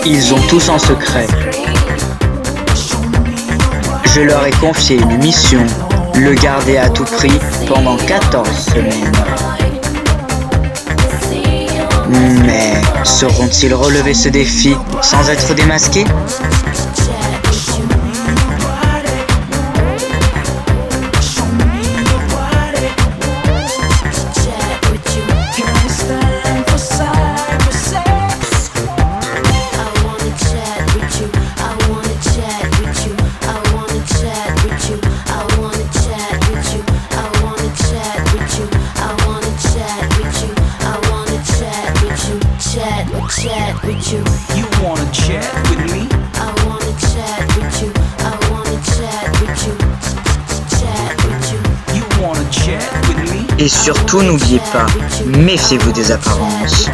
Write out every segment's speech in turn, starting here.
Ils ont tous un secret. Je leur ai confié une mission, le garder à tout prix pendant 14 semaines. Mais sauront-ils relever ce défi sans être démasqués? Et surtout, n'oubliez pas, méfiez-vous des apparences.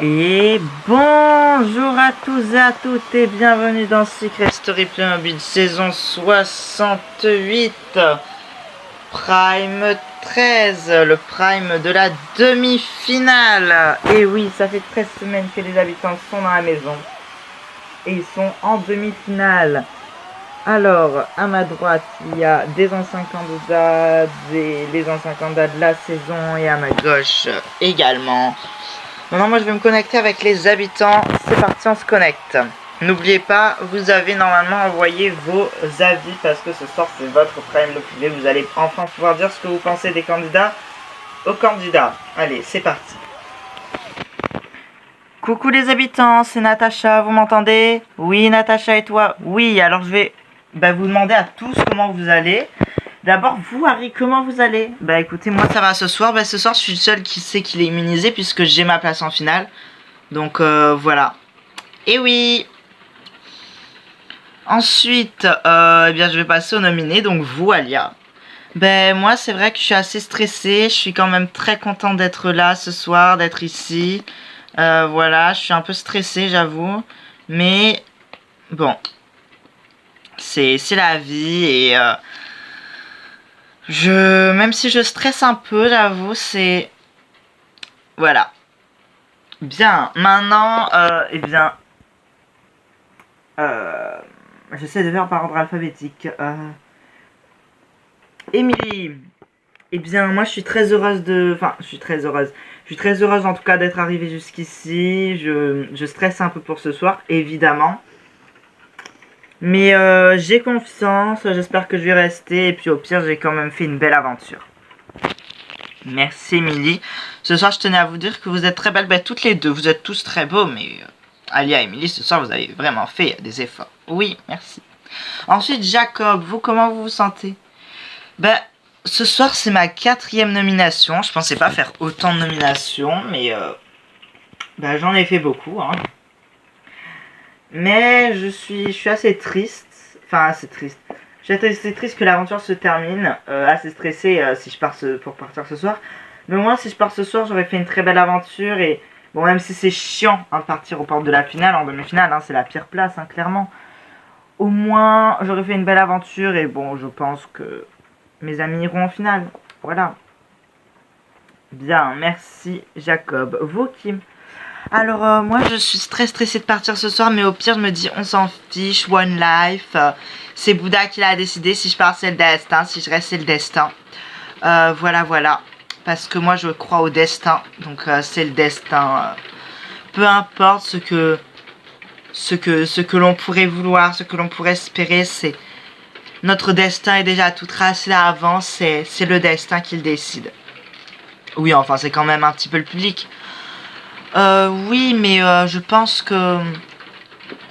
Et bonjour à tous et à toutes et bienvenue dans Secret Story Playmobil saison 68 Prime 13, le Prime de la demi-finale. Et oui, ça fait 13 semaines que les habitants sont dans la maison et ils sont en demi-finale. Alors, à ma droite, il y a des anciens candidats, les anciens candidats de la saison, et à ma gauche également. Maintenant, moi je vais me connecter avec les habitants. C'est parti, on se connecte. N'oubliez pas, vous avez normalement envoyé vos avis parce que ce soir c'est votre prime le privé. Vous allez enfin pouvoir dire ce que vous pensez des candidats aux candidats. Allez, c'est parti. Coucou les habitants, c'est Natacha, vous m'entendez? Oui, Natacha, et toi? Oui, alors je vais vous demander à tous comment vous allez. D'abord, vous, Harry, comment vous allez? Bah écoutez, moi ça va ce soir. Ce soir, je suis le seul qui sait qu'il est immunisé puisque j'ai ma place en finale. Donc voilà. Et oui. Ensuite, eh bien, je vais passer aux nominés. Donc vous, Alia. Moi, c'est vrai que je suis assez stressée. Je suis quand même très contente d'être là ce soir, d'être ici. Voilà, je suis un peu stressée, j'avoue. Mais bon, c'est la vie et... même si je stresse un peu, j'avoue, c'est... Voilà. Bien, maintenant, j'essaie de faire par ordre alphabétique. Émilie. Eh bien, moi, je suis très heureuse de... Enfin, je suis très heureuse. Je suis très heureuse, en tout cas, d'être arrivée jusqu'ici. Je stresse un peu pour ce soir, évidemment. Mais j'ai confiance, j'espère que je vais rester. Et puis, au pire, j'ai quand même fait une belle aventure. Merci, Émilie. Ce soir, je tenais à vous dire que vous êtes très belles, toutes les deux. Vous êtes tous très beaux, mais Alia et Émilie, ce soir, vous avez vraiment fait des efforts. Oui, merci. Ensuite, Jacob, vous, comment vous vous sentez? Ce soir, c'est ma 4e nomination. Je pensais pas faire autant de nominations, mais j'en ai fait beaucoup, hein. Mais je suis assez triste. Enfin, assez triste. Je suis assez triste que l'aventure se termine. Assez stressée si je pars pour partir ce soir. Mais moi, si je pars ce soir, j'aurais fait une très belle aventure. Et bon, même si c'est chiant de partir aux portes de la finale, en demi-finale, hein, c'est la pire place, hein, clairement. Au moins, j'aurais fait une belle aventure. Et bon, je pense que mes amis iront en finale. Voilà. Bien, merci Jacob. Vous, Kim? Alors, moi, je suis très stressée de partir ce soir, mais au pire, je me dis, on s'en fiche, one life. C'est Bouddha qui l'a décidé. Si je pars, c'est le destin. Si je reste, c'est le destin. Voilà. Parce que moi, je crois au destin. Donc, c'est le destin. Peu importe ce que l'on pourrait vouloir, ce que l'on pourrait espérer, c'est... Notre destin est déjà tout tracé à l'avance. C'est le destin qui le décide. Oui, enfin, c'est quand même un petit peu le public. Oui, mais je pense que...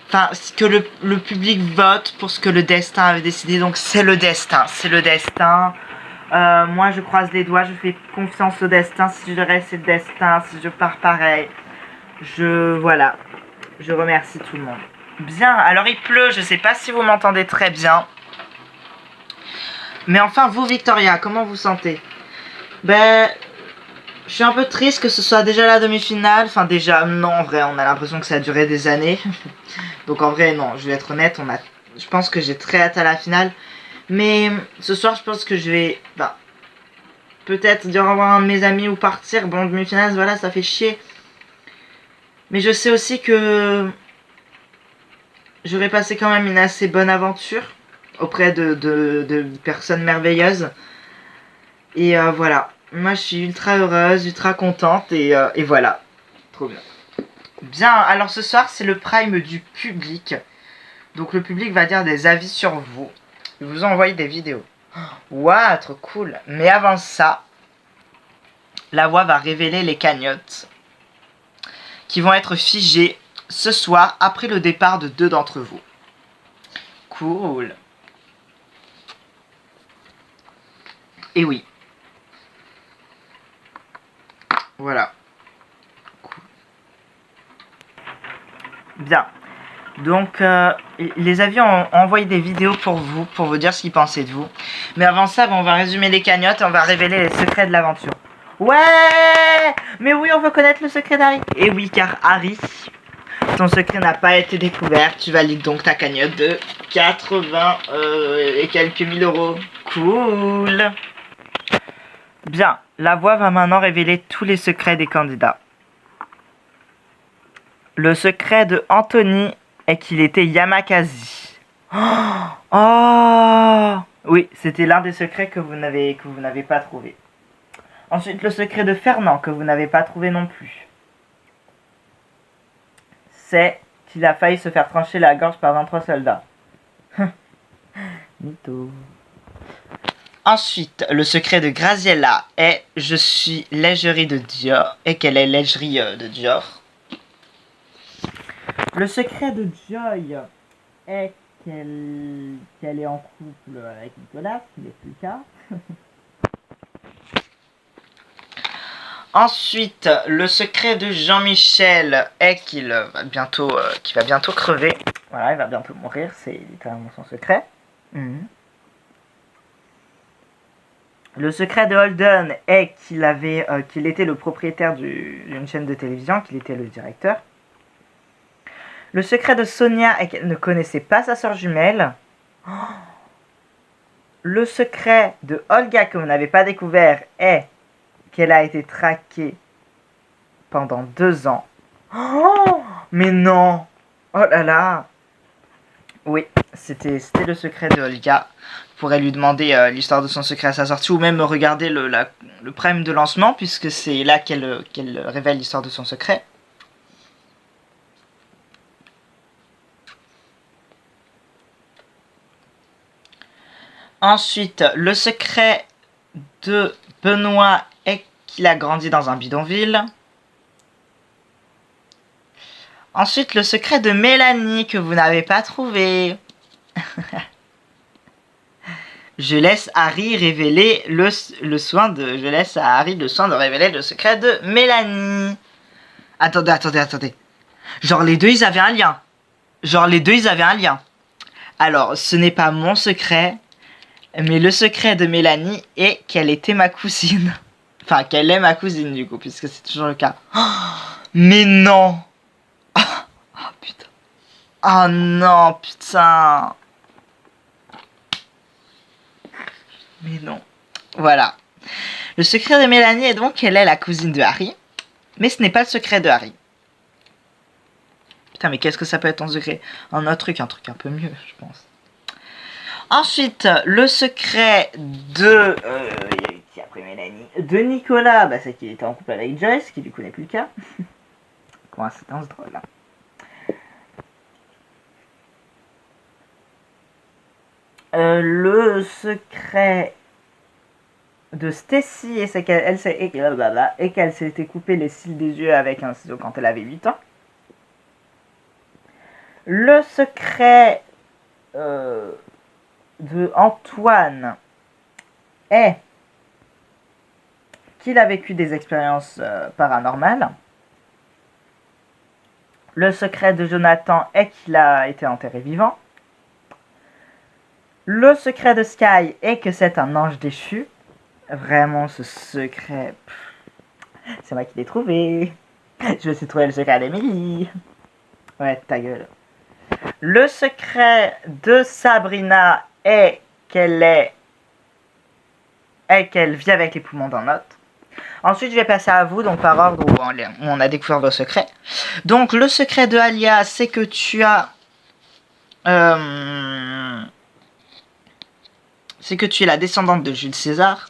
Enfin, que le public vote pour ce que le destin avait décidé. Donc, c'est le destin. C'est le destin. Moi, je croise les doigts. Je fais confiance au destin. Si je reste, c'est le destin. Si je pars, pareil. Voilà. Je remercie tout le monde. Bien. Alors, il pleut. Je sais pas si vous m'entendez très bien. Mais enfin, vous, Victoria, comment vous sentez? Je suis un peu triste que ce soit déjà la demi-finale. Enfin déjà, non, en vrai, on a l'impression que ça a duré des années. Donc en vrai, non, je vais être honnête, je pense que j'ai très hâte à la finale. Mais ce soir, je pense que je vais peut-être dire au revoir à un de mes amis ou partir. Bon, demi-finale, voilà, ça fait chier. Mais je sais aussi que j'aurais passé quand même une assez bonne aventure auprès de personnes merveilleuses. Et voilà. Moi, je suis ultra heureuse, ultra contente. Et voilà. Trop bien. Bien, alors ce soir, c'est le prime du public. Donc le public va dire des avis sur vous. Ils vous ont envoyé des vidéos. Waouh, trop cool. Mais avant ça, la voix va révéler les cagnottes qui vont être figées ce soir après le départ de 2 d'entre vous. Cool. Et oui. Voilà. Cool. Bien. Donc, les avis ont envoyé des vidéos pour vous dire ce qu'ils pensaient de vous. Mais avant ça, on va résumer les cagnottes et on va révéler les secrets de l'aventure. Ouais! Mais oui, on veut connaître le secret d'Harry. Et oui, car Harry, ton secret n'a pas été découvert. Tu valides donc ta cagnotte de 80 et quelques mille euros. Cool! Bien, la voix va maintenant révéler tous les secrets des candidats. Le secret de Anthony est qu'il était Yamakasi. Oh! Oui, c'était l'un des secrets que vous n'avez pas trouvé. Ensuite, le secret de Fernand que vous n'avez pas trouvé non plus. C'est qu'il a failli se faire trancher la gorge par 23 soldats. Mytho. Ensuite, le secret de Graziella est je suis l'égérie de Dior et qu'elle est l'égérie de Dior. Le secret de Joy est qu'elle est en couple avec Nicolas, ce qui n'est plus le cas. Ensuite, le secret de Jean-Michel est qu'il va bientôt crever. Voilà, il va bientôt mourir, c'est littéralement son secret. Le secret de Holden est qu'il était le propriétaire d'une chaîne de télévision, qu'il était le directeur. Le secret de Sonia est qu'elle ne connaissait pas sa sœur jumelle. Le secret de Olga que vous n'avez pas découvert est qu'elle a été traquée pendant 2 ans. Oh, mais non! Oh là là! Oui, c'était le secret de Olga. Vous pourrez lui demander l'histoire de son secret à sa sortie ou même regarder le prime de lancement puisque c'est là qu'elle révèle l'histoire de son secret. Ensuite, le secret de Benoît est qu'il a grandi dans un bidonville. Ensuite, le secret de Mélanie que vous n'avez pas trouvé. Je laisse Harry révéler Je laisse à Harry le soin de révéler le secret de Mélanie. Attendez. Genre les deux ils avaient un lien. Alors, ce n'est pas mon secret. Mais le secret de Mélanie est qu'elle était ma cousine. Enfin, qu'elle est ma cousine du coup, puisque c'est toujours le cas. Oh, mais non! Oh, putain. Oh non, putain. Mais non. Voilà. Le secret de Mélanie est donc qu'elle est la cousine de Harry. Mais ce n'est pas le secret de Harry. Putain, mais qu'est-ce que ça peut être ton secret? Un autre truc, un truc un peu mieux, je pense. Ensuite, le secret de... qui a pris Mélanie? De Nicolas, c'est qu'il était en couple avec Joyce, qui du coup n'est plus le cas. Coïncidence drôle. Le secret de Stacy et qu'elle s'était coupé les cils des yeux avec un ciseau quand elle avait 8 ans. Le secret de Antoine est qu'il a vécu des expériences paranormales. Le secret de Jonathan est qu'il a été enterré vivant. Le secret de Sky est que c'est un ange déchu. Vraiment, ce secret... C'est moi qui l'ai trouvé. Je me suis trouvé le secret d'Emily. Ouais, ta gueule. Le secret de Sabrina est qu'elle vit avec les poumons d'un autre. Ensuite, je vais passer à vous, donc par ordre où on a découvert vos secrets. Donc, le secret de Alia, c'est que tu as... c'est que tu es la descendante de Jules César.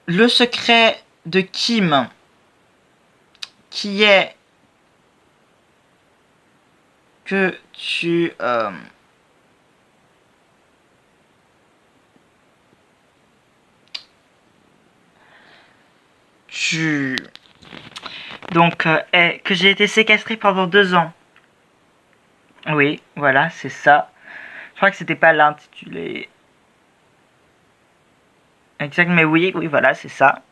Le secret de Kim, qui est que tu... Donc, que j'ai été séquestrée pendant 2 ans. Oui, voilà, c'est ça. Je crois que c'était pas l'intitulé exact, mais oui, voilà, c'est ça.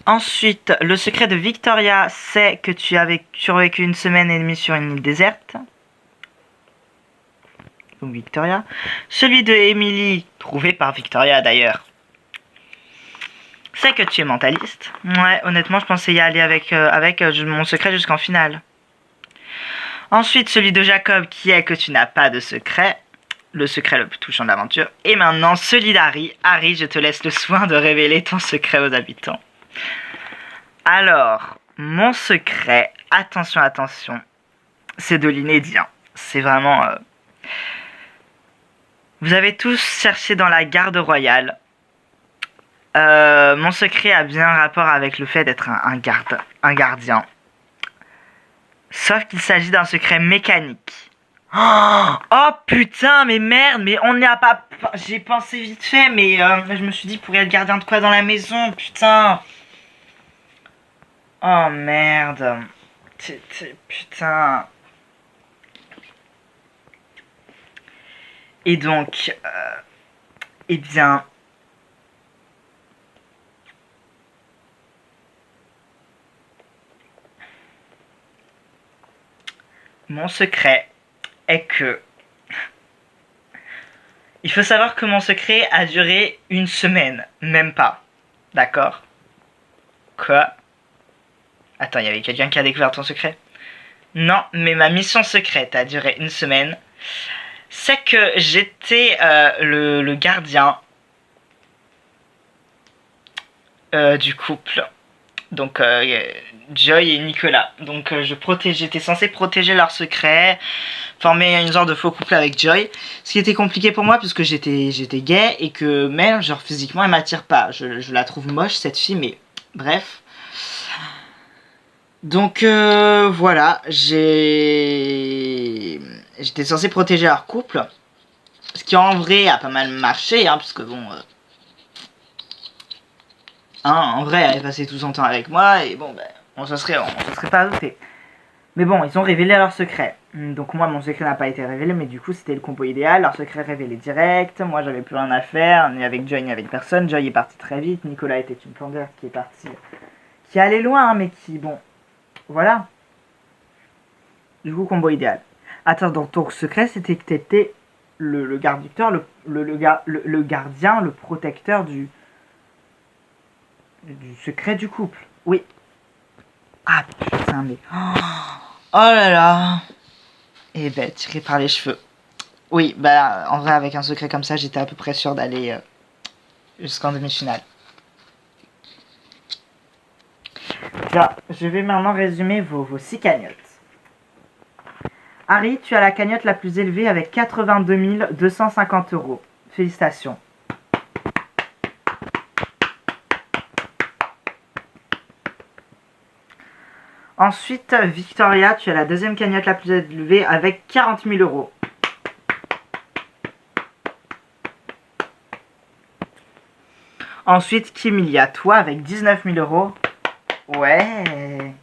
Ensuite, le secret de Victoria, c'est que tu as survécu 1 semaine et demie sur une île déserte. Donc Victoria. Celui de Emily, trouvé par Victoria d'ailleurs, c'est que tu es mentaliste. Ouais, honnêtement, je pensais y aller avec mon secret jusqu'en finale. Ensuite, celui de Jacob, qui est que tu n'as pas de secret. Le secret le plus touchant de l'aventure. Et maintenant, celui d'Harry. Harry, je te laisse le soin de révéler ton secret aux habitants. Alors, mon secret, attention, attention, c'est de l'inédit. C'est vraiment... Vous avez tous cherché dans la garde royale. Mon secret a bien un rapport avec le fait d'être un gardien. Sauf qu'il s'agit d'un secret mécanique. Oh putain, mais merde, mais on n'y a pas... J'ai pensé vite fait, mais je me suis dit pour être gardien de quoi dans la maison, putain. Oh merde. Putain. Et donc, eh bien... Mon secret est que... Il faut savoir que mon secret a duré 1 semaine, même pas. D'accord? Quoi? Attends, il y avait quelqu'un qui a découvert ton secret? Non, mais ma mission secrète a duré 1 semaine. C'est que j'étais le gardien du couple. Donc Joy et Nicolas. Donc j'étais censé protéger leur secret, former une sorte de faux couple avec Joy. Ce qui était compliqué pour moi parce que j'étais gay et que même genre physiquement elle m'attire pas. Je la trouve moche cette fille, mais bref. Donc voilà, j'étais censé protéger leur couple. Ce qui en vrai a pas mal marché, hein, parce que bon... en vrai, elle est passée tout son temps avec moi, et bon, ben, on se serait pas douté. Mais bon, ils ont révélé leur secret. Donc moi, mon secret n'a pas été révélé, mais du coup, c'était le combo idéal. Leur secret révélé direct. Moi, j'avais plus rien à faire, ni avec Joy, ni avec personne. Joy est parti très vite. Nicolas était une planteur qui est partie... Qui allait loin, hein, mais qui, bon... Voilà. Du coup, combo idéal. Attends, donc ton secret, c'était que t'étais le gardien, le protecteur du secret du couple. Oui. Ah putain, mais... Oh là là. Et ben, tiré par les cheveux. Oui, bah en vrai, avec un secret comme ça, j'étais à peu près sûr d'aller jusqu'en demi-finale. Tiens, je vais maintenant résumer vos 6 cagnottes. Harry, tu as la cagnotte la plus élevée avec 82 250 €. Félicitations. Ensuite, Victoria, tu as la deuxième cagnotte la plus élevée avec 40 000 €. Ensuite, Kim, il y a toi avec 19 000 €. Ouais.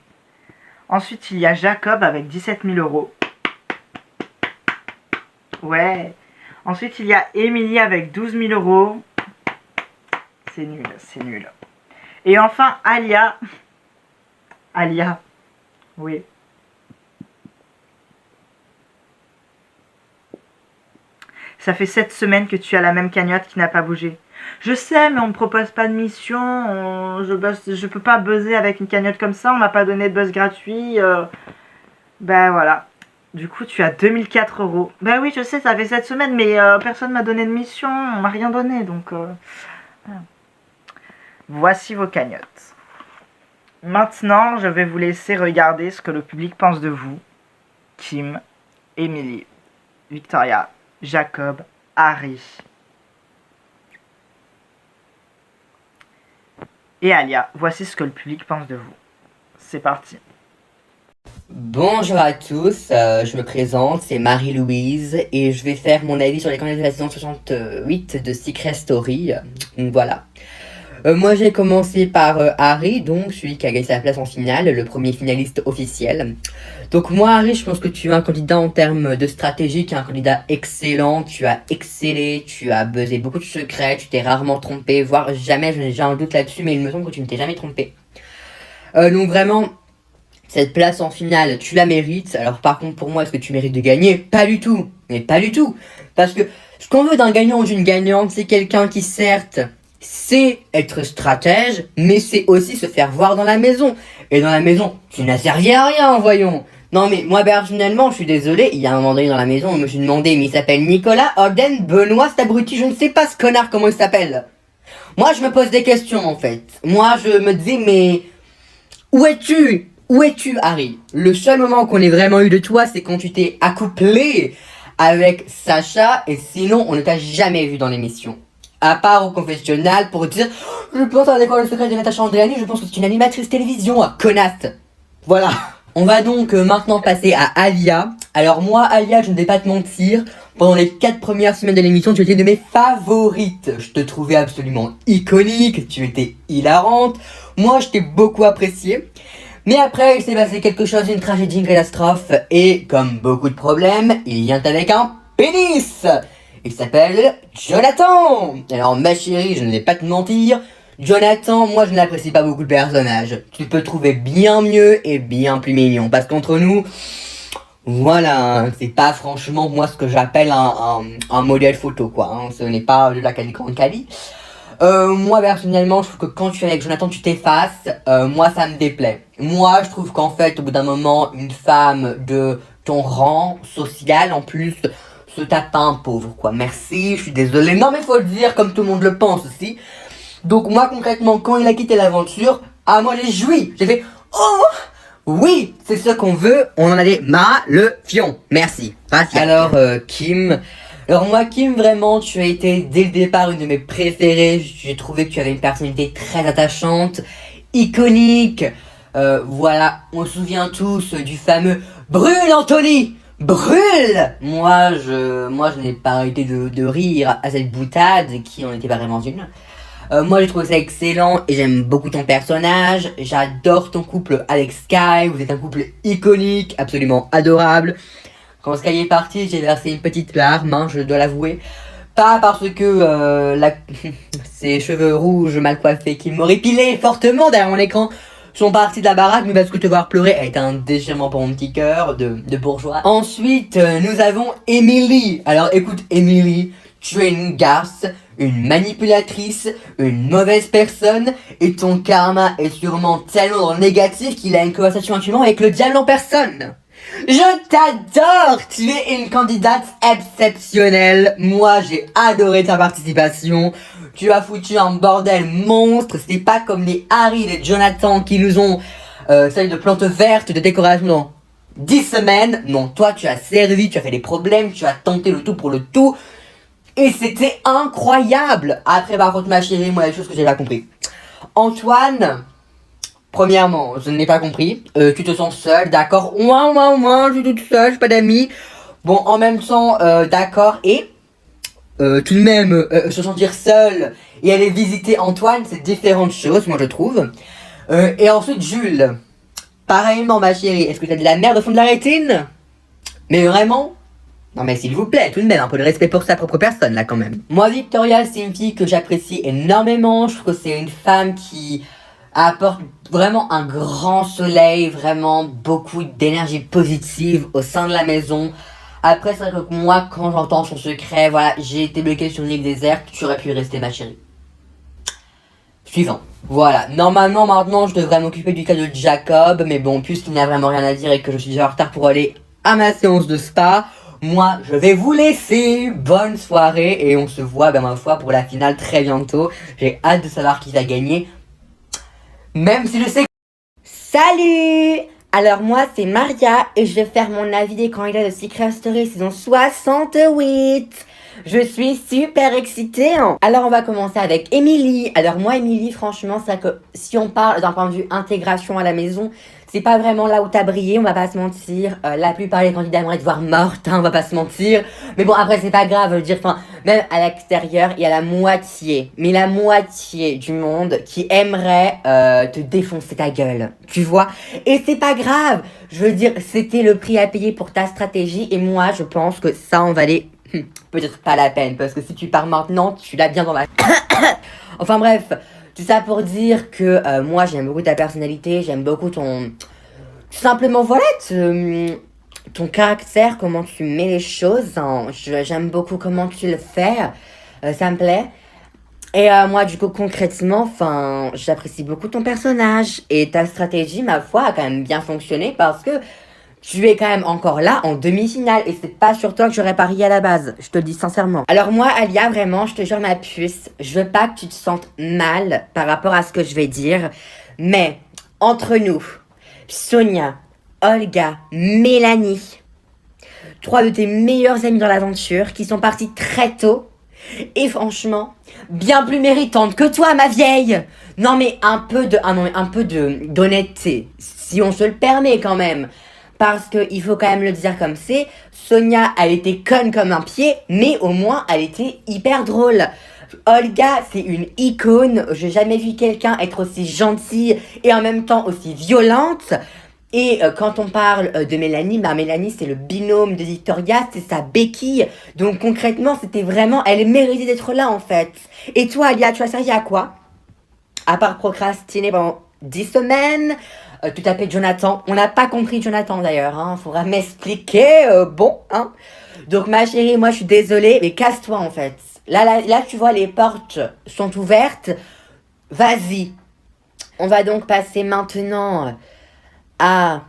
Ensuite, il y a Jacob avec 17 000 €. Ouais. Ensuite, il y a Emily avec 12 000 €. C'est nul, c'est nul. Et enfin, Alia. Alia. Oui. Ça fait 7 semaines que tu as la même cagnotte qui n'a pas bougé. Je sais, mais on me propose pas de mission. Je peux pas buzzer avec une cagnotte comme ça. On m'a pas donné de buzz gratuit. Ben voilà. Du coup, tu as 2004 euros. Ben oui, je sais, ça fait 7 semaines, mais personne m'a donné de mission. On m'a rien donné, donc... voilà. Voici vos cagnottes. Maintenant, je vais vous laisser regarder ce que le public pense de vous. Kim, Emily, Victoria, Jacob, Harry et Alia. Voici ce que le public pense de vous. C'est parti. Bonjour à tous, je me présente, c'est Marie-Louise et je vais faire mon avis sur les candidats de la saison 68 de Secret Story. Donc voilà. Moi j'ai commencé par Harry, donc celui qui a gagné sa place en finale, le premier finaliste officiel. Donc moi Harry, je pense que tu es un candidat en termes de stratégie, qui est un candidat excellent, tu as excellé, tu as buzzé beaucoup de secrets, tu t'es rarement trompé, voire jamais, j'ai un doute là-dessus, mais il me semble que tu ne t'es jamais trompé. Donc vraiment, cette place en finale, tu la mérites. Alors par contre pour moi, est-ce que tu mérites de gagner? Pas du tout, mais pas du tout. Parce que ce qu'on veut d'un gagnant ou d'une gagnante, c'est quelqu'un qui certes... c'est être stratège, mais c'est aussi se faire voir dans la maison. Et dans la maison, tu n'as servi à rien, voyons. Non mais moi personnellement, je suis désolé, il y a un moment donné dans la maison, je me suis demandé, mais il s'appelle Nicolas, Ogden, Benoît, cet abruti, je ne sais pas ce connard comment il s'appelle. Moi je me pose des questions en fait. Moi je me dis, mais où es-tu? Où es-tu, Harry? Le seul moment qu'on ait vraiment eu de toi, c'est quand tu t'es accouplé avec Sacha, et sinon on ne t'a jamais vu dans l'émission. À part au confessionnal pour dire « Je pense à l'école secret de Natacha Andréani, je pense que c'est une animatrice télévision, connasse !» Voilà. On va donc maintenant passer à Alia. Alors moi, Alia, je ne vais pas te mentir, pendant les 4 premières semaines de l'émission, tu étais de mes favorites. Je te trouvais absolument iconique, tu étais hilarante. Moi, je t'ai beaucoup apprécié. Mais après, il s'est passé quelque chose, une tragédie, une catastrophe, et comme beaucoup de problèmes, il vient avec un pénis. Il s'appelle Jonathan. Alors ma chérie, je ne vais pas te mentir, Jonathan, moi je n'apprécie pas beaucoup le personnage. Tu peux trouver bien mieux et bien plus mignon. Parce qu'entre nous, voilà, c'est pas franchement moi ce que j'appelle un modèle photo quoi. Ce n'est pas de la grande quali. Moi personnellement, je trouve que quand tu es avec Jonathan, tu t'effaces. Moi ça me déplaît. Moi je trouve qu'en fait, au bout d'un moment, une femme de ton rang social en plus... se tape un pauvre quoi, merci, je suis désolé, non mais faut le dire comme tout le monde le pense aussi. Donc moi concrètement, quand il a quitté l'aventure, moi j'ai joui, j'ai fait oh oui, c'est ce qu'on veut, on en avait marre le fion, merci. Alors Kim, alors moi Kim, vraiment tu as été dès le départ une de mes préférées, j'ai trouvé que tu avais une personnalité très attachante, iconique, voilà, on se souvient tous du fameux Brûle Anthony. Brûle! Moi je n'ai pas arrêté de rire à cette boutade qui en était pas vraiment une. Moi j'ai trouvé ça excellent et j'aime beaucoup ton personnage. J'adore ton couple avec Sky, vous êtes un couple iconique, absolument adorable. Quand Sky est parti, j'ai versé une petite larme, je dois l'avouer. Pas parce que ses cheveux rouges mal coiffés qui m'horripilaient fortement derrière mon écran sont partis de la baraque, mais parce que te voir pleurer a été un déchirement pour mon petit cœur de bourgeois. Ensuite, nous avons Emily. Alors écoute Emily, tu es une garce, une manipulatrice, une mauvaise personne, et ton karma est sûrement tellement négatif qu'il a une conversation actuellement avec le diable en personne. Je t'adore, tu es une candidate exceptionnelle. Moi j'ai adoré ta participation. Tu as foutu un bordel monstre. C'est pas comme les Harry, les Jonathan qui nous ont servi de plantes vertes, de décoration dans 10 semaines. Non, toi tu as servi, tu as fait des problèmes, tu as tenté le tout pour le tout. Et c'était incroyable. Après par contre ma chérie, moi il y a des choses que j'ai pas compris. Antoine, premièrement, je n'ai pas compris. Tu te sens seul, d'accord. Je suis toute seule, j'ai pas d'amis. Bon, en même temps, d'accord. Et tout de même, se sentir seul et aller visiter Antoine, c'est différentes choses, moi je trouve. Et ensuite, Jules. Pareillement, ma chérie, est-ce que t'as de la merde au fond de la rétine? Mais vraiment? Non mais s'il vous plaît, tout de même, un peu de respect pour sa propre personne, là, quand même. Moi, Victoria, c'est une fille que j'apprécie énormément. Je trouve que c'est une femme qui apporte vraiment un grand soleil, vraiment beaucoup d'énergie positive au sein de la maison. Après, c'est vrai que moi, quand j'entends son secret, voilà, j'ai été bloqué sur une île déserte, tu aurais pu y rester, ma chérie. Suivant. Voilà. Normalement, maintenant, je devrais m'occuper du cas de Jacob, mais bon, puisqu'il n'a vraiment rien à dire et que je suis déjà en retard pour aller à ma séance de spa, moi, je vais vous laisser. Bonne soirée et on se voit, ma foi, pour la finale très bientôt. J'ai hâte de savoir qui va gagner. Même si je sais. Salut! Alors moi c'est Maria et je vais faire mon avis des candidats de Secret Story saison 68. Je suis super excitée. Alors on va commencer avec Émilie. Alors moi Émilie, franchement c'est que si on parle d'un point de vue intégration à la maison, c'est pas vraiment là où t'as brillé, on va pas se mentir. La plupart des candidats aimeraient te voir morte, on va pas se mentir. Mais bon après c'est pas grave, je veux dire, enfin même à l'extérieur il y a la moitié, mais la moitié du monde qui aimerait te défoncer ta gueule, tu vois. Et c'est pas grave, je veux dire c'était le prix à payer pour ta stratégie et moi je pense que ça en valait peut-être pas la peine parce que si tu pars maintenant tu l'as bien dans la... Enfin bref. Tout ça pour dire que moi j'aime beaucoup ta personnalité, j'aime beaucoup ton... Tout simplement voilà, ton caractère, comment tu mets les choses, hein. J'aime beaucoup comment tu le fais, ça me plaît. Et moi du coup concrètement, enfin j'apprécie beaucoup ton personnage et ta stratégie, ma foi, a quand même bien fonctionné parce que tu es quand même encore là en demi-finale et c'est pas sur toi que j'aurais parié à la base, je te le dis sincèrement. Alors moi Alia, vraiment, je te jure ma puce, je veux pas que tu te sentes mal par rapport à ce que je vais dire, mais entre nous, Sonia, Olga, Mélanie, 3 de tes meilleures amies dans l'aventure qui sont parties très tôt et franchement, bien plus méritantes que toi ma vieille. Non mais un peu d'honnêteté, si on se le permet quand même. Parce qu'il faut quand même le dire comme c'est, Sonia, elle était conne comme un pied, mais au moins, elle était hyper drôle. Olga, c'est une icône. J'ai jamais vu quelqu'un être aussi gentille et en même temps aussi violente. Et quand on parle de Mélanie, bah Mélanie, c'est le binôme de Victoria, c'est sa béquille. Donc concrètement, c'était vraiment... Elle méritait d'être là, en fait. Et toi, Alia, tu as servi à quoi? À part procrastiner pendant 10 semaines... tout à fait Jonathan. On n'a pas compris Jonathan d'ailleurs, hein. Faudra m'expliquer. Bon, hein. Donc ma chérie, moi je suis désolée, mais casse-toi en fait. Là, tu vois, les portes sont ouvertes. Vas-y. On va donc passer maintenant à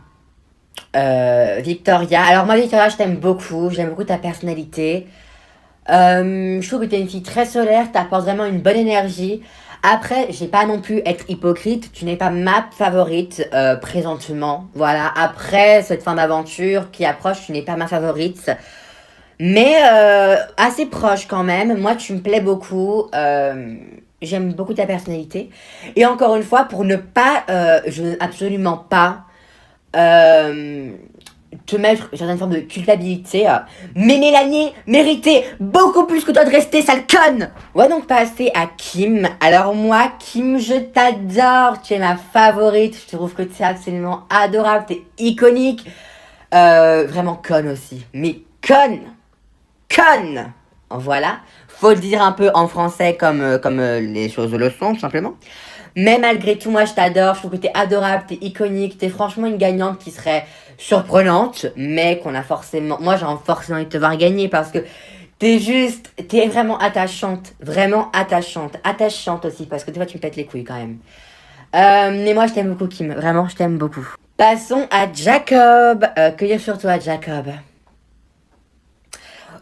Victoria. Alors moi Victoria, je t'aime beaucoup. J'aime beaucoup ta personnalité. Je trouve que tu es une fille très solaire. T'apportes vraiment une bonne énergie. Après, j'ai pas non plus être hypocrite, tu n'es pas ma favorite présentement. Voilà, après cette fin d'aventure qui approche, tu n'es pas ma favorite. Mais assez proche quand même. Moi, tu me plais beaucoup. J'aime beaucoup ta personnalité. Et encore une fois, pour ne pas, je veux absolument pas te mettre dans une forme de culpabilité. Mais Mélanie méritait beaucoup plus que toi de rester sale conne. On va donc passer à Kim. Alors moi, Kim, je t'adore. Tu es ma favorite. Je trouve que tu es absolument adorable. Tu es iconique. Vraiment conne aussi. Mais conne. Conne. Voilà. Faut le dire un peu en français comme les choses le sont, tout simplement. Mais malgré tout, moi je t'adore, je trouve que t'es adorable, t'es iconique, t'es franchement une gagnante qui serait surprenante, mais qu'on a forcément... Moi j'ai forcément envie de te voir gagner parce que t'es vraiment attachante aussi, parce que des fois tu me pètes les couilles quand même. Mais moi je t'aime beaucoup Kim, vraiment je t'aime beaucoup. Passons à Jacob, que dire sur toi Jacob?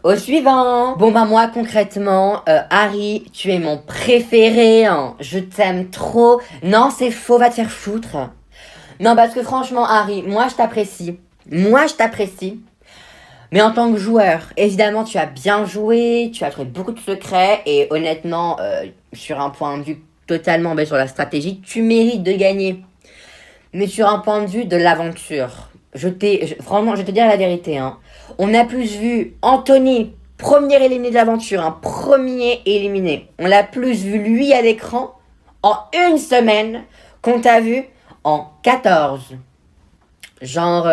Au suivant. Bon bah moi concrètement, Harry, tu es mon préféré, hein. Je t'aime trop. Non c'est faux, va te faire foutre. Non parce que franchement Harry, moi je t'apprécie. Mais en tant que joueur, évidemment tu as bien joué, tu as trouvé beaucoup de secrets et honnêtement, sur un point de vue totalement sur la stratégie, tu mérites de gagner. Mais sur un point de vue de l'aventure, franchement, je vais te dire la vérité, hein. On a plus vu Anthony, premier éliminé de l'aventure, un premier éliminé. On l'a plus vu lui à l'écran en une semaine qu'on t'a vu en 14. Genre,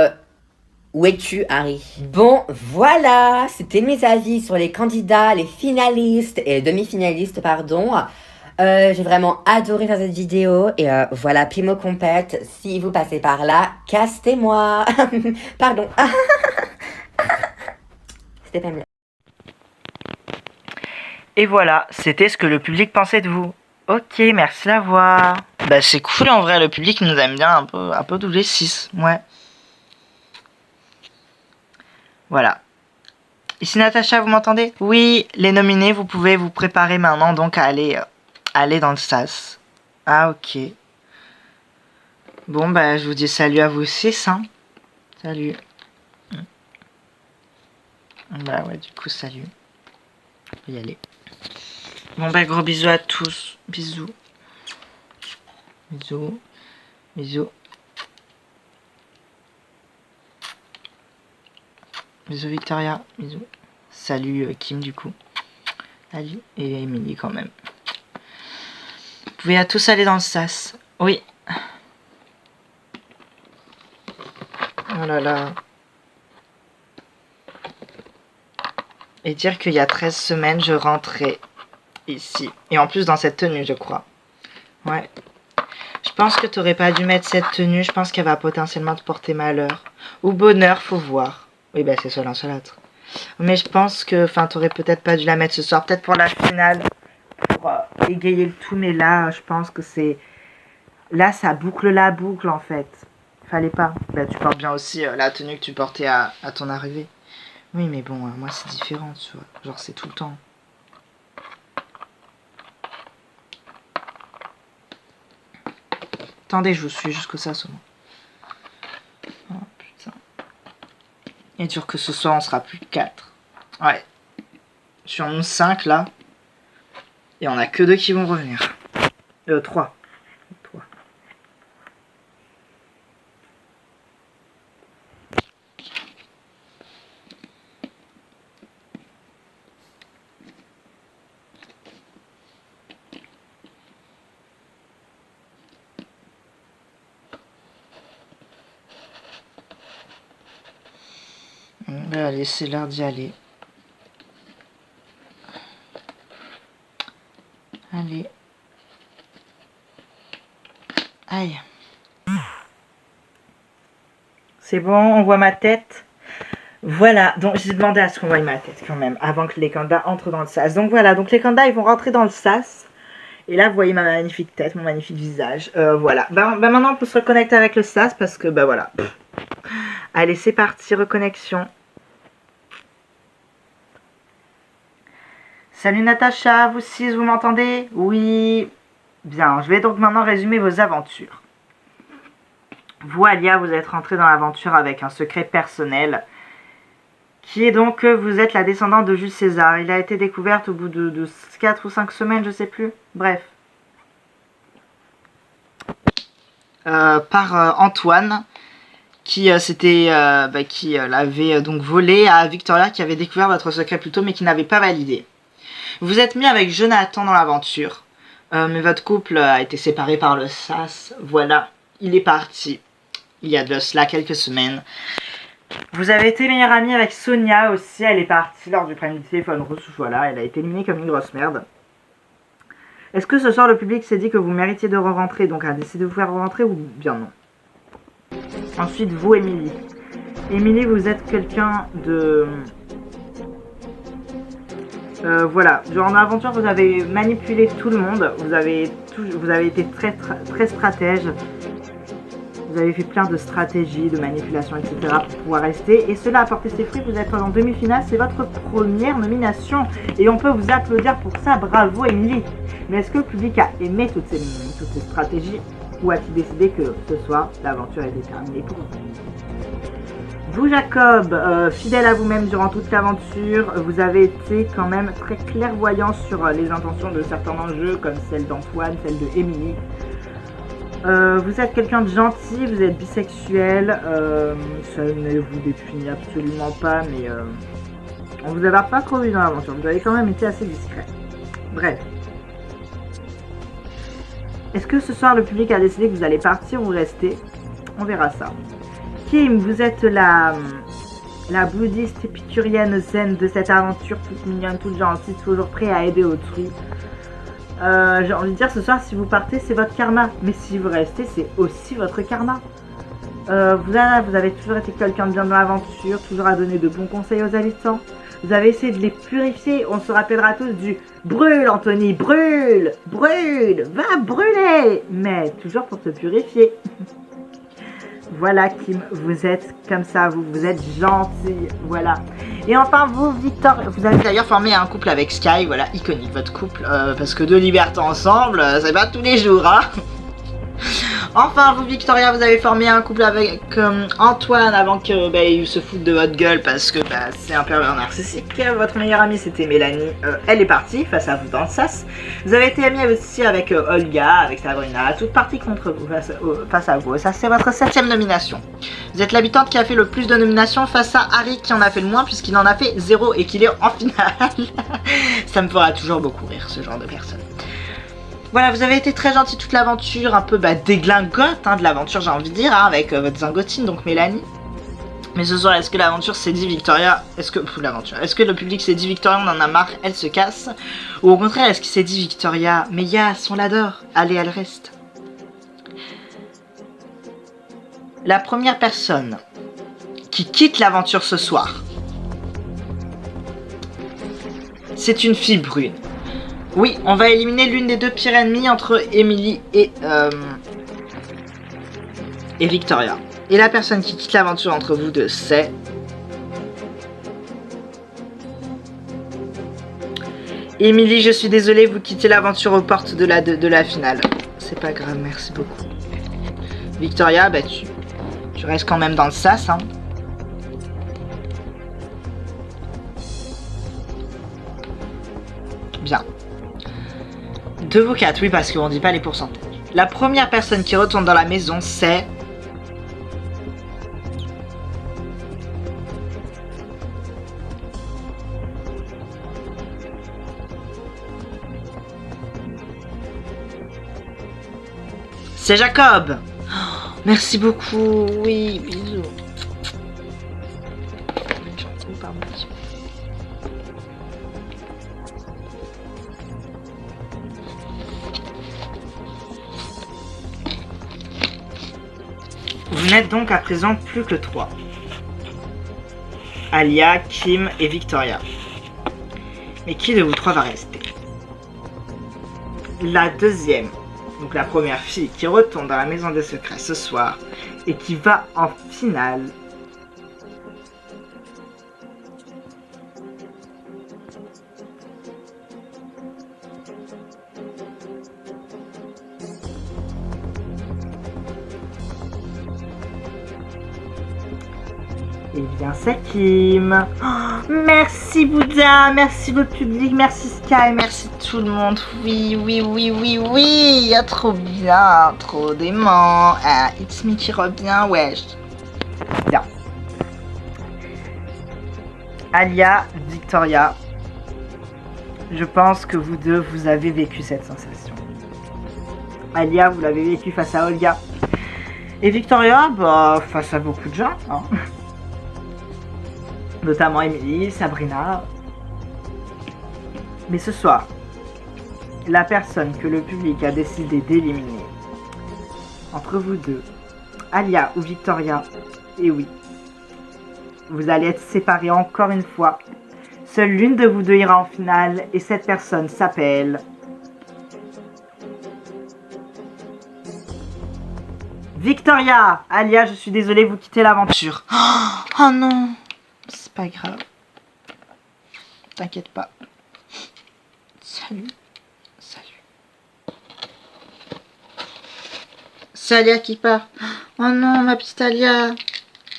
où es-tu, Harry? Bon, voilà, c'était mes avis sur les candidats, les finalistes et demi-finalistes, pardon. J'ai vraiment adoré faire cette vidéo et voilà, Pimo Compète, si vous passez par là, castez-moi. Pardon. C'était Pamela. Et voilà, c'était ce que le public pensait de vous. Ok, merci d'avoir. Bah c'est cool en vrai, le public nous aime bien un peu doublé 6, ouais. Voilà. Ici Natacha, vous m'entendez? Oui, les nominés, vous pouvez vous préparer maintenant donc à aller dans le SAS. Ah ok. Bon bah je vous dis salut à vous 6, hein. Salut. Bah ouais, du coup salut. On peut y aller. Bon bah gros bisous à tous. Bisous. Bisous. Bisous. Bisous Victoria. Bisous. Salut Kim du coup. Salut. Et Emily quand même. Vous pouvez à tous aller dans le SAS. Oui. Oh là là. Et dire qu'il y a 13 semaines, je rentrais ici. Et en plus dans cette tenue, je crois. Ouais. Je pense que t'aurais pas dû mettre cette tenue. Je pense qu'elle va potentiellement te porter malheur. Ou bonheur, faut voir. Oui, bah c'est soit l'un soit l'autre. Mais je pense que, enfin, t'aurais peut-être pas dû la mettre ce soir. Peut-être pour la finale. Pour égayer le tout. Mais là, je pense que c'est... Là, ça boucle la boucle, en fait. Fallait pas. Bah, tu portes bien aussi la tenue que tu portais à ton arrivée. Oui, mais bon, moi, c'est différent, tu vois. Genre, c'est tout le temps. Attendez, je vous suis jusqu'au sas au moins. Oh, putain. Et dur que ce soir, on sera plus que 4. Ouais. Je suis en 11-5, là. Et on a que 2 qui vont revenir. 3. Allez, c'est l'heure d'y aller. Allez. Aïe. C'est bon, on voit ma tête. Voilà, donc j'ai demandé à ce qu'on voie ma tête quand même, avant que les candidats entrent dans le SAS. Donc voilà, donc les candidats, ils vont rentrer dans le SAS. Et là, vous voyez ma magnifique tête, mon magnifique visage. Voilà. Bah maintenant, on peut se reconnecter avec le SAS parce que, bah voilà. Allez, c'est parti, reconnexion. Salut Natacha, vous 6, vous m'entendez? Oui. Bien, je vais donc maintenant résumer vos aventures. Vous, Alia, vous êtes rentrée dans l'aventure avec un secret personnel, qui est donc que vous êtes la descendante de Jules César. Il a été découvert au bout de 4 ou 5 semaines, je sais plus. Bref. Par Antoine, qui l'avait donc volé à Victoria, qui avait découvert votre secret plus tôt, mais qui n'avait pas validé. Vous êtes mis avec Jonathan dans l'aventure, mais votre couple a été séparé par le SAS. Voilà, il est parti. Il y a de cela quelques semaines. Vous avez été meilleure amie avec Sonia aussi. Elle est partie lors du premier téléphone rouge. Voilà, elle a été éliminée comme une grosse merde. Est-ce que ce soir le public s'est dit que vous méritiez de re-rentrer, donc a décidé de vous faire re-rentrer ou bien non? Ensuite, vous, Émilie. Émilie, vous êtes quelqu'un de... voilà, genre en aventure, vous avez manipulé tout le monde. Vous avez été très stratège. Vous avez fait plein de stratégies, de manipulations, etc. pour pouvoir rester. Et cela a porté ses fruits. Vous êtes en demi-finale. C'est votre première nomination. Et on peut vous applaudir pour ça. Bravo, Émilie. Mais est-ce que le public a aimé toutes ces stratégies? Ou a-t-il décidé que ce soir, l'aventure était terminée pour vous? Vous, Jacob, fidèle à vous-même durant toute l'aventure, vous avez été quand même très clairvoyant sur les intentions de certains enjeux, comme celle d'Antoine, celle de Émilie. Vous êtes quelqu'un de gentil, vous êtes bisexuel, ça ne vous définit absolument pas, mais on vous avait pas trop vu dans l'aventure, vous avez quand même été assez discret. Bref. Est-ce que ce soir le public a décidé que vous allez partir ou rester? On verra ça. Kim, vous êtes la bouddhiste épicurienne zen de cette aventure, toute mignonne, toute gentille, toujours prêt à aider autrui. J'ai envie de dire, ce soir, si vous partez, c'est votre karma. Mais si vous restez, c'est aussi votre karma. Vous avez toujours été quelqu'un de bien dans l'aventure, toujours à donner de bons conseils aux habitants. Vous avez essayé de les purifier. On se rappellera tous du brûle, Anthony, brûle, brûle, va brûler, mais toujours pour te purifier. Voilà, Kim, vous êtes comme ça, vous êtes gentil, voilà. Et enfin, vous, Victor, vous avez d'ailleurs formé un couple avec Sky, voilà, iconique votre couple, parce que deux libertés ensemble, c'est pas tous les jours, hein. Enfin, vous, Victoria, vous avez formé un couple avec Antoine avant que il se foute de votre gueule parce que c'est un pervers narcissique. Votre meilleure amie, c'était Mélanie. Elle est partie face à vous dans le sas. Vous avez été amie aussi avec Olga, avec Sabrina, toute partie contre vous face à vous. Ça, c'est votre 7ème nomination. Vous êtes l'habitante qui a fait le plus de nominations face à Harry qui en a fait le moins puisqu'il en a fait 0 et qu'il est en finale. Ça me fera toujours beaucoup rire, ce genre de personne. Voilà, vous avez été très gentil toute l'aventure, un peu déglingote de l'aventure, j'ai envie de dire, avec votre zingotine, donc Mélanie. Mais ce soir, est-ce que l'aventure s'est dit Victoria, est-ce que le public s'est dit Victoria, on en a marre, elle se casse? Ou au contraire, est-ce qu'il s'est dit Victoria, mais Yas, on l'adore, allez, elle reste? La première personne qui quitte l'aventure ce soir, c'est une fille brune. Oui, on va éliminer l'une des deux pires ennemies entre Emily et Victoria. Et la personne qui quitte l'aventure entre vous deux, c'est... Emily, je suis désolée, vous quittez l'aventure aux portes de la finale. C'est pas grave, merci beaucoup. Victoria, tu restes quand même dans le sas, hein. Bien. De vous quatre, oui, parce qu'on dit pas les pourcentages. La première personne qui retourne dans la maison, c'est... C'est Jacob. Oh, merci beaucoup, oui, bisous. Vous n'êtes donc à présent plus que 3. Alia, Kim et Victoria. Mais qui de vous 3 va rester? La deuxième, donc la première fille qui retourne dans la maison des secrets ce soir et qui va en finale. Eh bien, c'est Kim. Oh, merci Bouddha, merci le public, merci Sky, merci tout le monde. Oui, oui, oui, oui, oui. Trop bien, trop dément. Ah, It's Me qui revient, wesh. Bien. Alia, Victoria, je pense que vous deux, vous avez vécu cette sensation. Alia, vous l'avez vécu face à Olga. Et Victoria, face à beaucoup de gens, hein. Notamment Emily, Sabrina. Mais ce soir, la personne que le public a décidé d'éliminer, entre vous deux, Alia ou Victoria, et oui, vous allez être séparés encore une fois. Seule l'une de vous deux ira en finale, et cette personne s'appelle... Victoria. Alia, je suis désolée, vous quittez l'aventure. Oh non, c'est pas grave. T'inquiète pas. Salut. Salut. C'est Alia qui part. Oh non, ma petite Alia.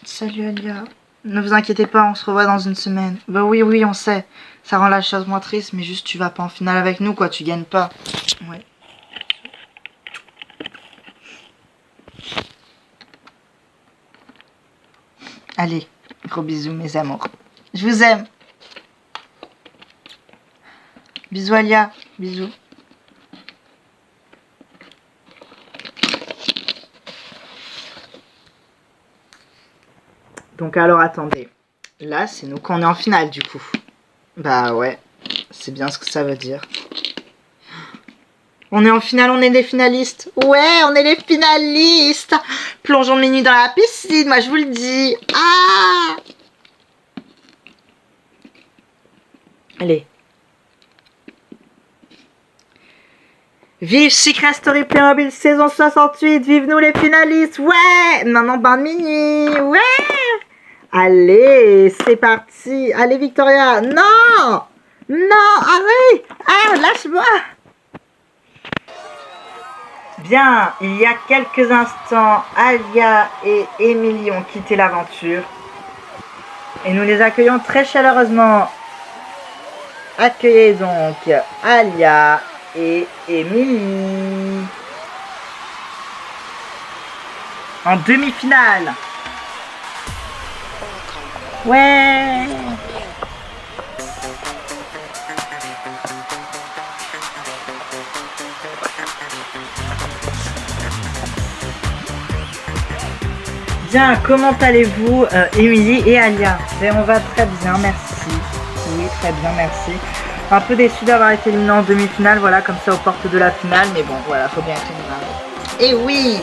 Salut Alia. Ne vous inquiétez pas, on se revoit dans une semaine. Bah oui, oui, on sait. Ça rend la chose moins triste, mais juste tu vas pas en finale avec nous, quoi. Tu gagnes pas. Ouais. Allez, gros bisous mes amours. Je vous aime. Bisous Alia. Bisous. Donc alors attendez. Là, c'est nous qu'on est en finale du coup. Bah ouais. C'est bien ce que ça veut dire. On est en finale, on est les finalistes. Ouais, on est les finalistes. Plongeons de minuit dans la piscine, moi je vous le dis. Ah! Allez. Vive Secret Story Playmobil saison 68. Vive nous les finalistes. Ouais. Maintenant bain de minuit. Ouais. Allez, c'est parti. Allez Victoria. Non. Non, arrête. Ah, lâche-moi. Bien, il y a quelques instants, Alia et Émilie ont quitté l'aventure. Et nous les accueillons très chaleureusement. Accueillez donc Alia et Émilie. En demi-finale. Ouais. Bien, comment allez-vous, Émilie et Alia? On va très bien, merci. Oui, très bien, merci. Un peu déçu d'avoir été éliminé en demi-finale, voilà, comme ça aux portes de la finale, mais bon, voilà, faut bien être éliminé. Et oui.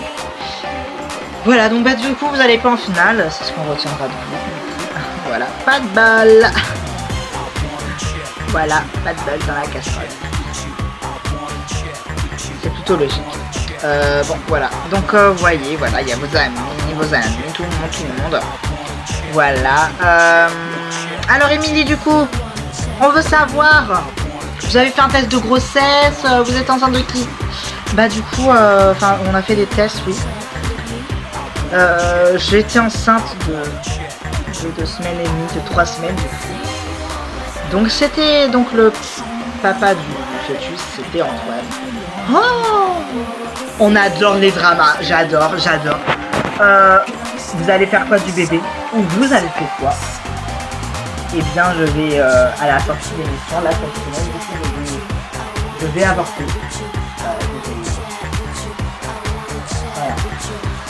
Voilà, donc bah du coup, vous n'allez pas en finale, c'est ce qu'on retiendra de vous. Voilà, pas de bol. Voilà, pas de bol dans la casserole. C'est plutôt logique. Bon, voilà. Donc, vous voyez, voilà, il y a vos amis, tout le monde. Voilà. Alors, Émilie, du coup, on veut savoir, vous avez fait un test de grossesse, vous êtes enceinte de qui? Bah, du coup, on a fait des tests, oui. J'ai été enceinte de 2 semaines et demie, de 3 semaines, du coup. Donc, c'était donc le papa du fœtus, c'était Antoine. Oh! On adore les dramas, j'adore. Vous allez faire quoi du bébé? Ou vous allez faire quoi? Eh bien, je vais, à la sortie de l'émission, là, cette semaine, du coup, je vais avorter. Voilà.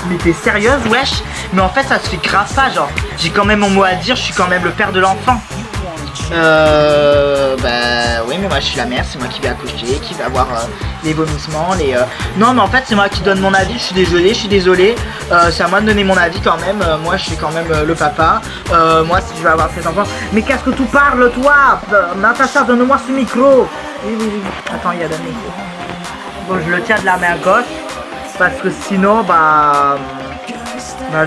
Mais t'es sérieuse, wesh? Mais en fait, ça se fait grave pas, genre. J'ai quand même mon mot à dire, je suis quand même le père de l'enfant. Bah oui, mais moi je suis la mère, c'est moi qui vais accoucher, qui va avoir les vomissements, Non, mais en fait c'est moi qui donne mon avis, je suis désolé, c'est à moi de donner mon avis quand même, moi je suis quand même le papa, moi si je vais avoir cet enfant. Mais qu'est-ce que tu parles toi? Natacha, donne-moi ce micro. Oui. Attends, il y a le micro. Bon, je le tiens de la main gauche, parce que sinon, bah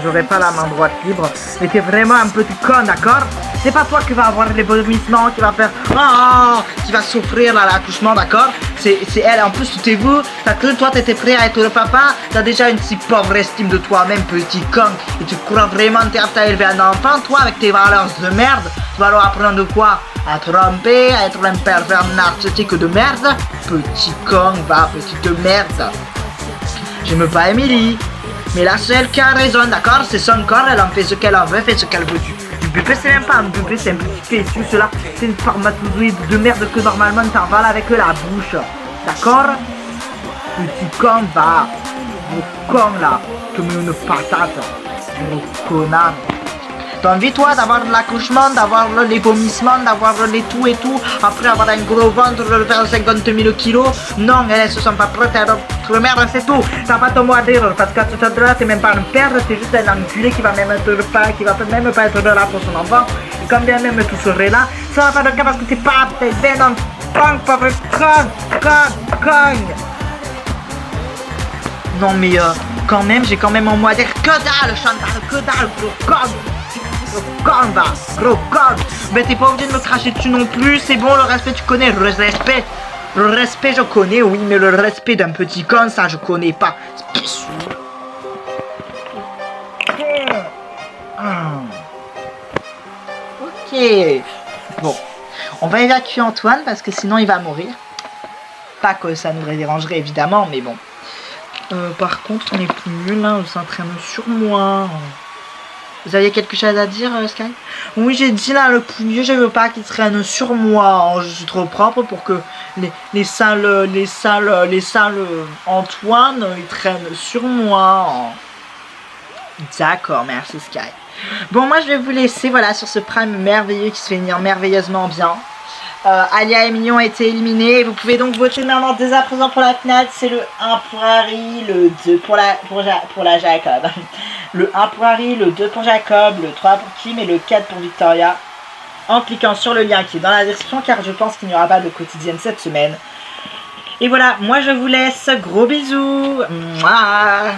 j'aurai pas la main droite libre. Mais t'es vraiment un petit con, d'accord? C'est pas toi qui va avoir les vomissements, qui va faire qui va souffrir à l'accouchement, d'accord? C'est elle. En plus, tout est vous. T'as cru, toi, t'étais prêt à être le papa. T'as déjà une si pauvre estime de toi-même, petit con. Et tu crois vraiment que t'es apte à élever un enfant, toi, avec tes valeurs de merde? Tu vas leur apprendre de quoi? À tromper, à être un pervers narcissique de merde? Petit con, va, petite merde. J'aime pas Émilie. Mais la seule qui a raison, d'accord? C'est son corps, elle en fait ce qu'elle en veut, fait ce qu'elle veut du bébé. C'est même pas un bébé, c'est un petit fœtus, cela. C'est une spermatozoïde de merde que normalement t'avales avec la bouche. D'accord? Petit con, va. Gros con là, comme une patate. Gros connard. T'as envie toi d'avoir l'accouchement, d'avoir les vomissements, d'avoir les tout et tout, après avoir un gros ventre, faire 50 000 kilos? Non, elles se sont pas prêtes à être merde, c'est tout. T'as pas ton mot à dire, parce qu'à ce stade-là, t'es même pas un père, t'es juste un enculé qui va même même pas être là pour son enfant. Et quand bien même tu serais là, ça va pas de cas parce que t'es pas, t'es bien enfant, pauvre con. Non mais quand même, j'ai quand même un mot à dire. Que dalle, Chantal, que dalle, gros con. Gros con. Mais t'es pas obligé de me cracher dessus non plus, c'est bon, le respect tu connais, le respect je connais, oui, mais le respect d'un petit con, ça je connais pas. Ok. Bon, on va évacuer Antoine parce que sinon il va mourir. Pas que ça nous dérangerait évidemment, mais bon. Par contre, on est plus nul là, on s'entraîne sur moi. Vous aviez quelque chose à dire, Sky? Oui, j'ai dit là, le plus mieux, je veux pas qu'il traîne sur moi. Je suis trop propre pour que les sales Antoine, ils traînent sur moi. D'accord, merci Sky. Bon, moi je vais vous laisser, voilà, sur ce prime merveilleux qui se finit merveilleusement bien. Alia et Mignon ont été éliminés. Vous pouvez donc voter maintenant dès à présent pour la finale. C'est le 1 pour Harry, le 2 pour la Jacob. Le 1 pour Harry, le 2 pour Jacob, le 3 pour Kim et le 4 pour Victoria. en cliquant sur le lien qui est dans la description car je pense qu'il n'y aura pas de quotidienne cette semaine. Et voilà, moi je vous laisse, gros bisous. Mouah.